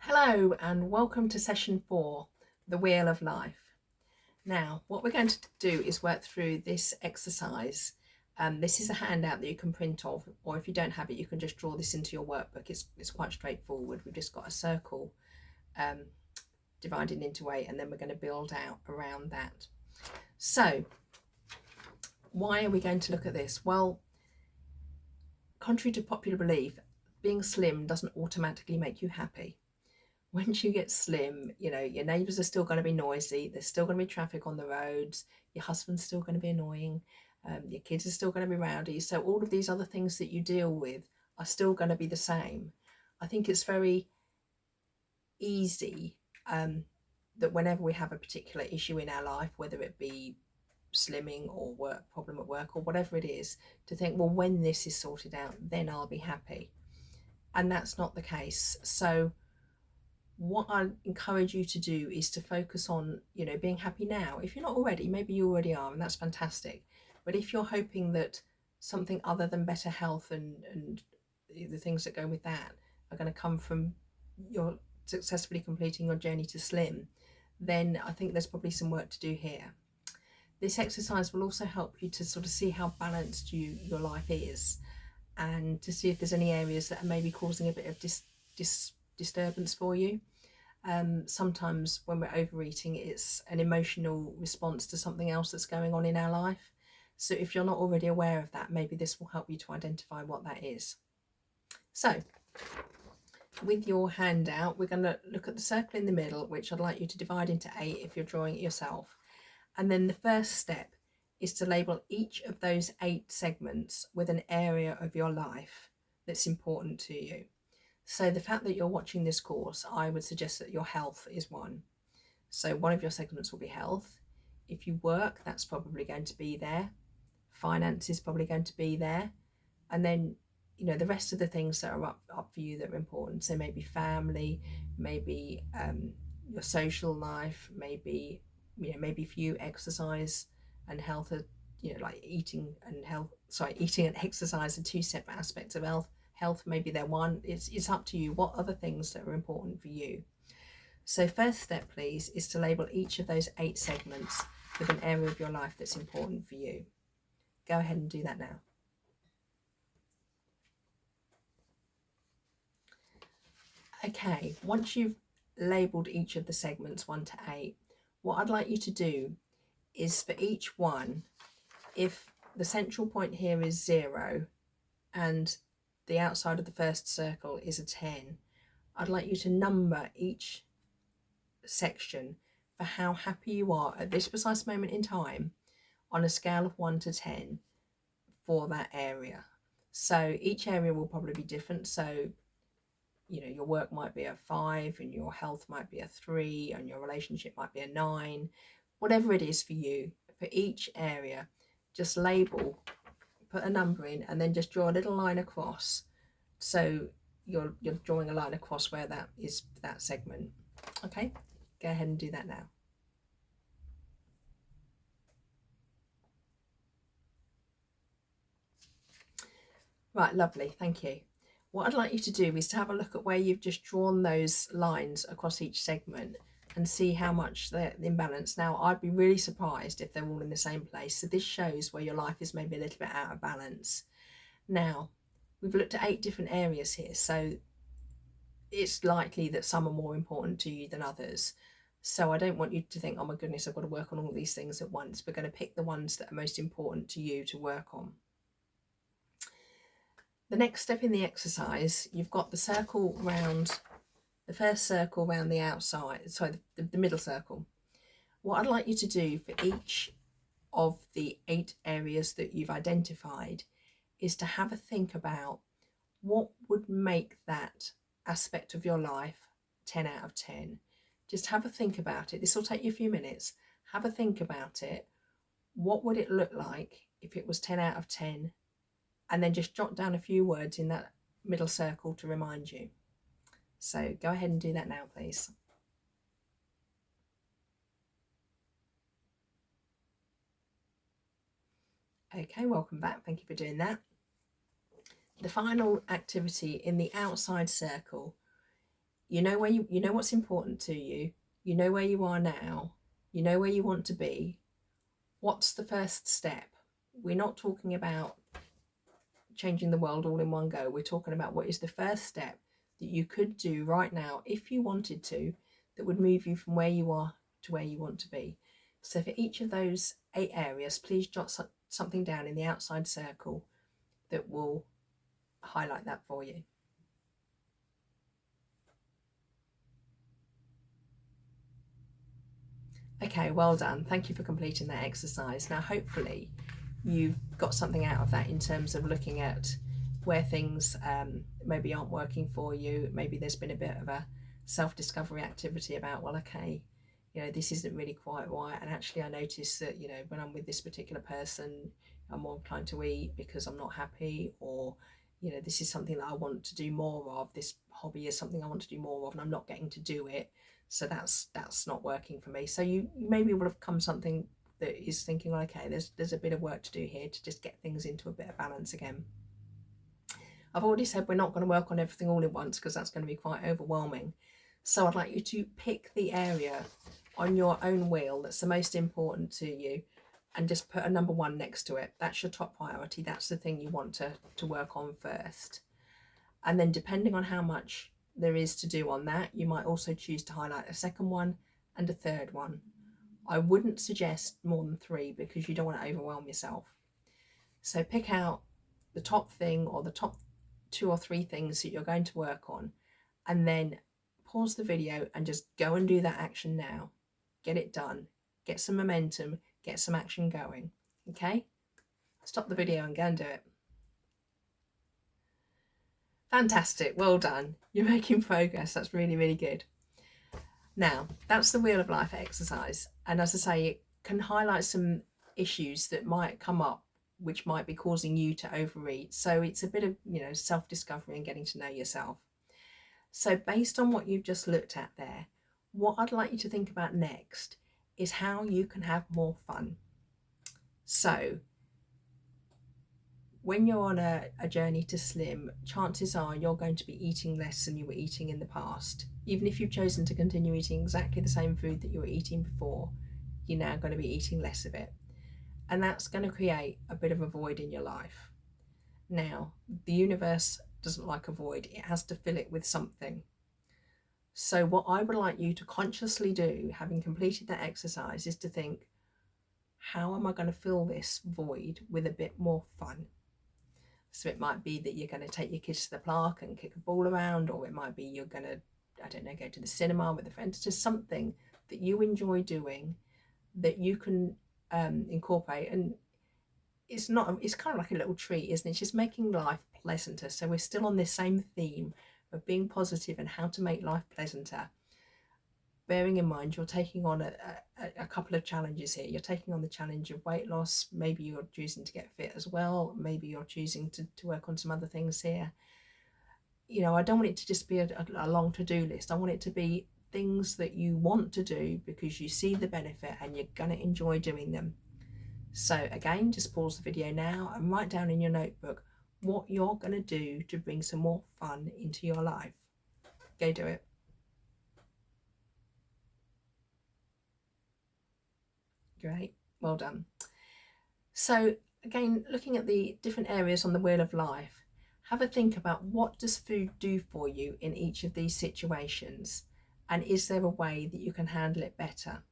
Hello and welcome to session 4, the Wheel of Life. Now, what we're going to do is work through this exercise. This is a handout that you can print off, or if you don't have it, you can just draw this into your workbook. It's quite straightforward. We've just got a circle divided into 8, and then we're going to build out around that. So, why are we going to look at this? Well, contrary to popular belief, being slim doesn't automatically make you happy. Once you get slim, your neighbours are still going to be noisy, there's still going to be traffic on the roads, your husband's still going to be annoying, your kids are still going to be rowdy, so all of these other things that you deal with are still going to be the same. I think it's very easy that whenever we have a particular issue in our life, whether it be slimming or work problem at work or whatever it is, to think, well, when this is sorted out, then I'll be happy. And that's not the case. So what I encourage you to do is to focus on, being happy now. If you're not already, maybe you already are, and that's fantastic. But if you're hoping that something other than better health and the things that go with that are going to come from your successfully completing your journey to slim, then I think there's probably some work to do here. This exercise will also help you to sort of see how balanced your life is, and to see if there's any areas that are maybe causing a bit of disturbance for you. Sometimes when we're overeating, it's an emotional response to something else that's going on in our life. So if you're not already aware of that, maybe this will help you to identify what that is. So with your handout, we're going to look at the circle in the middle, which I'd like you to divide into 8 if you're drawing it yourself. And then the first step is to label each of those 8 segments with an area of your life that's important to you. So the fact that you're watching this course, I would suggest that your health is one. So one of your segments will be health. If you work, that's probably going to be there. Finance is probably going to be there. And then, the rest of the things that are up for you that are important. So maybe family, maybe your social life, maybe for you exercise and health are, like eating and exercise are 2 separate aspects of health. Maybe they're one. It's up to you what other things that are important for you. So first step, please, is to label each of those 8 segments with an area of your life that's important for you. Go ahead and do that now. Okay, once you've labeled each of the segments 1 to 8, what I'd like you to do is, for each one, if the central point here is 0 and the outside of the first circle is a 10, I'd like you to number each section for how happy you are at this precise moment in time on a scale of 1 to 10 for that area. So each area will probably be different. So, your work might be a 5 and your health might be a 3 and your relationship might be a 9. Whatever it is for you, for each area, just label, put a number in, and then just draw a little line across. So you're drawing a line across where that is, that segment. Okay, go ahead and do that now. Right, lovely, thank you. What I'd like you to do is to have a look at where you've just drawn those lines across each segment and see how much they're in balance. Now, I'd be really surprised if they're all in the same place. So this shows where your life is maybe a little bit out of balance. Now, we've looked at 8 different areas here, so it's likely that some are more important to you than others. So I don't want you to think, oh my goodness, I've got to work on all these things at once. We're going to pick the ones that are most important to you to work on. The next step in the exercise, you've got the circle round, the first circle round the outside, sorry, the middle circle. What I'd like you to do for each of the 8 areas that you've identified is to have a think about what would make that aspect of your life 10 out of 10. Just have a think about it. This will take you a few minutes. Have a think about it. What would it look like if it was 10 out of 10? And then just jot down a few words in that middle circle to remind you. So go ahead and do that now, please. Okay, welcome back. Thank you for doing that. The final activity in the outside circle, You know where you know what's important to you. You know where you are now. You know where you want to be. What's the first step? We're not talking about changing the world all in one go. We're talking about what is the first step that you could do right now if you wanted to, that would move you from where you are to where you want to be. So for each of those 8 areas, please jot something down in the outside circle that will highlight that for you. Okay, well done. Thank you for completing that exercise. Now, hopefully you've got something out of that in terms of looking at where things maybe aren't working for you. Maybe there's been a bit of a self-discovery activity about, well, okay, this isn't really quite right. And actually I notice that, when I'm with this particular person, I'm more inclined to eat because I'm not happy, or, this is something that I want to do more of. This hobby is something I want to do more of and I'm not getting to do it. So that's not working for me. So you maybe will have come something that is thinking, okay, there's a bit of work to do here to just get things into a bit of balance again. I've already said we're not going to work on everything all at once because that's going to be quite overwhelming. So I'd like you to pick the area on your own wheel that's the most important to you and just put a number 1 next to it. That's your top priority. That's the thing you want to work on first. And then depending on how much there is to do on that, you might also choose to highlight a second one and a third one. I wouldn't suggest more than 3 because you don't want to overwhelm yourself. So pick out the top thing or the top 2 or 3 things that you're going to work on, and then pause the video and just go and do that action now. Get it done. Get some momentum, get some action going. Okay? Stop the video and go and do it. Fantastic. Well done. You're making progress. That's really, really good. Now, that's the Wheel of Life exercise. And as I say, it can highlight some issues that might come up which might be causing you to overeat. So it's a bit of, self-discovery and getting to know yourself. So based on what you've just looked at there, what I'd like you to think about next is how you can have more fun. So when you're on a journey to slim, chances are you're going to be eating less than you were eating in the past. Even if you've chosen to continue eating exactly the same food that you were eating before, you're now going to be eating less of it. And that's going to create a bit of a void in your life. Now, the universe doesn't like a void. It has to fill it with something. So what I would like you to consciously do, having completed that exercise, is to think, how am I going to fill this void with a bit more fun? So it might be that you're going to take your kids to the park and kick a ball around, or it might be you're going to, go to the cinema with a friend. It's just something that you enjoy doing that you can incorporate. And it's kind of like a little treat, isn't it? It's just making life pleasanter. So we're still on this same theme of being positive and how to make life pleasanter. Bearing in mind you're taking on a couple of challenges here. You're taking on the challenge of weight loss. Maybe you're choosing to get fit as well. Maybe you're choosing to work on some other things here. I don't want it to just be a long to-do list. I want it to be things that you want to do because you see the benefit and you're going to enjoy doing them. So again, just pause the video now and write down in your notebook what you're going to do to bring some more fun into your life. Go do it. Great, well done. So again, looking at the different areas on the Wheel of Life, have a think about what does food do for you in each of these situations, and is there a way that you can handle it better?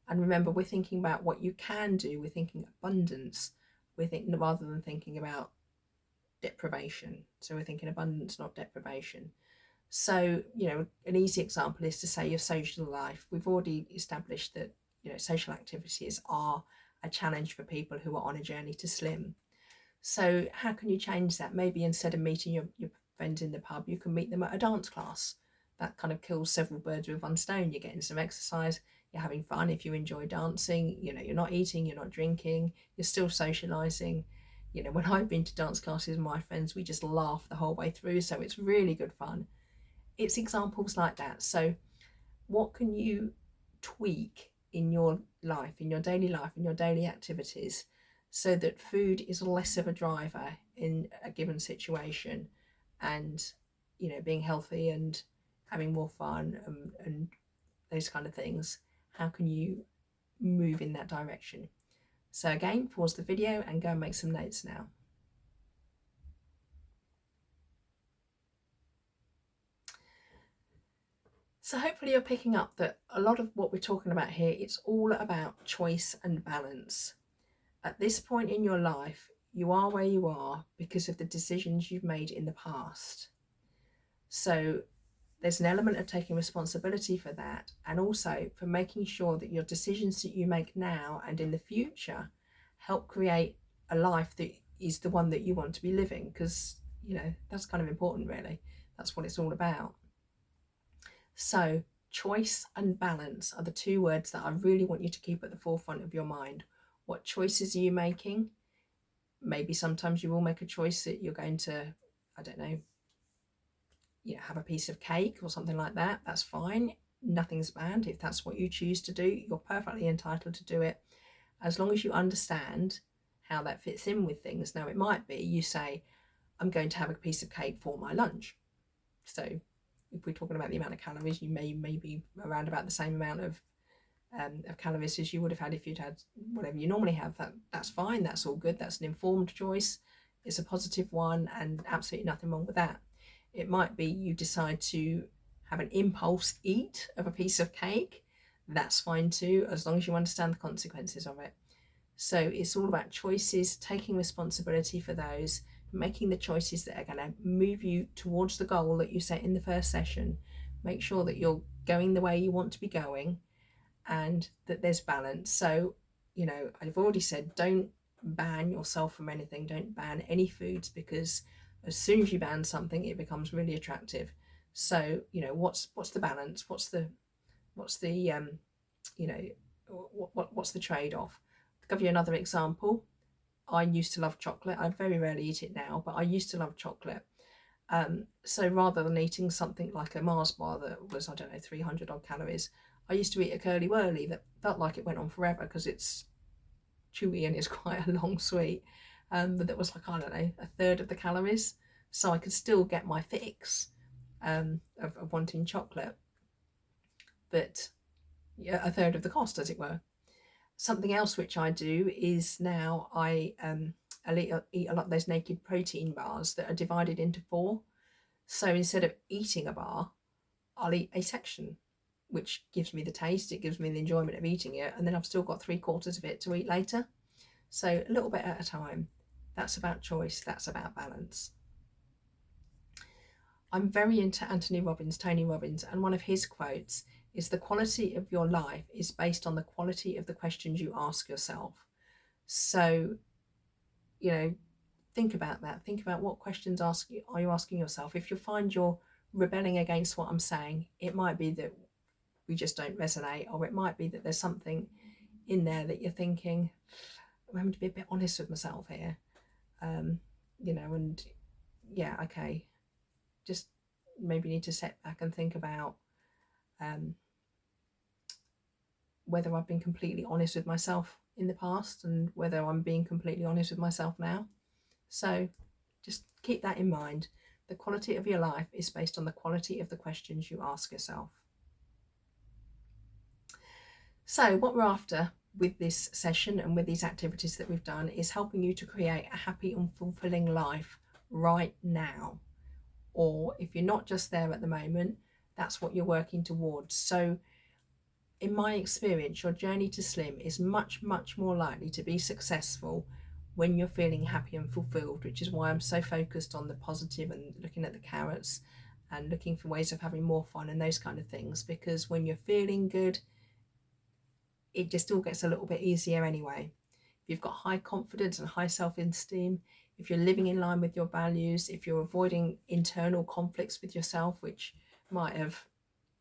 And remember, we're thinking about what you can do. We're thinking abundance. We're thinking rather than thinking about deprivation. So we're thinking abundance, not deprivation. So, an easy example is to say your social life. We've already established that, social activities are a challenge for people who are on a journey to slim. So how can you change that? Maybe instead of meeting your friends in the pub, you can meet them at a dance class. That kind of kills several birds with one stone. You're getting some exercise, you're having fun if you enjoy dancing, you're not eating, you're not drinking, you're still socializing. When I've been to dance classes with my friends, we just laugh the whole way through. So it's really good fun. It's examples like that. So what can you tweak in your life, in your daily life, in your daily activities, so that food is less of a driver in a given situation, and being healthy and having more fun, and those kind of things. How can you move in that direction? So again, pause the video and go and make some notes now. So hopefully you're picking up that a lot of what we're talking about here, it's all about choice and balance. At this point in your life, you are where you are because of the decisions you've made in the past. So there's an element of taking responsibility for that, and also for making sure that your decisions that you make now and in the future help create a life that is the one that you want to be living, because that's kind of important, really. That's what it's all about. So choice and balance are the two words that I really want you to keep at the forefront of your mind. What choices are you making? Maybe sometimes you will make a choice that you're going to, I don't know, have a piece of cake or something like that. That's fine. Nothing's banned. If that's what you choose to do, you're perfectly entitled to do it, as long as you understand how that fits in with things. Now, it might be you say, I'm going to have a piece of cake for my lunch. So if we're talking about the amount of calories, you may be around about the same amount of calories as you would have had if you'd had whatever you normally have. That's fine. That's all good. That's an informed choice. It's a positive one, and absolutely nothing wrong with that. It might be you decide to have an impulse eat of a piece of cake. That's fine too, as long as you understand the consequences of it. So it's all about choices, taking responsibility for those, making the choices that are going to move you towards the goal that you set in the first session. Make sure that you're going the way you want to be going, and that there's balance. So, I've already said, don't ban yourself from anything. Don't ban any foods, because as soon as you ban something, it becomes really attractive. So, what's the balance? What's the what's the trade-off? To give you another example, I used to love chocolate. I very rarely eat it now, but I used to love chocolate. So rather than eating something like a Mars bar that was, I don't know, 300 odd calories, I used to eat a Curly Wurly that felt like it went on forever because it's chewy and it's quite a long sweet. But that was like, I don't know, a third of the calories. So I could still get my fix of wanting chocolate, but yeah, a third of the cost, as it were. Something else which I do is now I'll eat a lot of those naked protein bars that are divided into 4. So instead of eating a bar, I'll eat a section, which gives me the taste, it gives me the enjoyment of eating it, and then I've still got 3/4 of it to eat later. So a little bit at a time. That's about choice, that's about balance. I'm very into Tony Robbins, and one of his quotes is, the quality of your life is based on the quality of the questions you ask yourself. So, think about that. Think about what questions are you asking yourself. If you find you're rebelling against what I'm saying, it might be that we just don't resonate, or it might be that there's something in there that you're thinking, I'm having to be a bit honest with myself here. And okay, just maybe need to step back and think about whether I've been completely honest with myself in the past and whether I'm being completely honest with myself now. So just keep that in mind. The quality of your life is based on the quality of the questions you ask yourself. So what we're after with this session and with these activities that we've done is helping you to create a happy and fulfilling life right now. Or if you're not just there at the moment, that's what you're working towards. So in my experience, your journey to slim is much, much more likely to be successful when you're feeling happy and fulfilled, which is why I'm so focused on the positive and looking at the carrots and looking for ways of having more fun and those kind of things. Because when you're feeling good, it just all gets a little bit easier anyway. If you've got high confidence and high self-esteem, if you're living in line with your values, if you're avoiding internal conflicts with yourself, which might have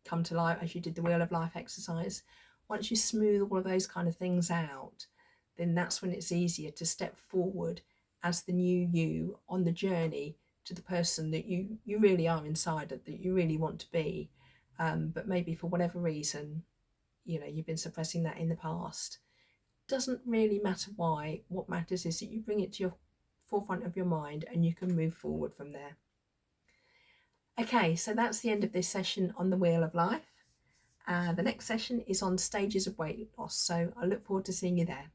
come to light as you did the Wheel of Life exercise, once you smooth all of those kind of things out, then that's when it's easier to step forward as the new you on the journey to the person that you really are inside, that you really want to be. But maybe for whatever reason, you've been suppressing that in the past. Doesn't really matter why. What matters is that you bring it to your forefront of your mind and you can move forward from there. Okay, so that's the end of this session on the Wheel of Life. The next session is on stages of weight loss, so I look forward to seeing you there.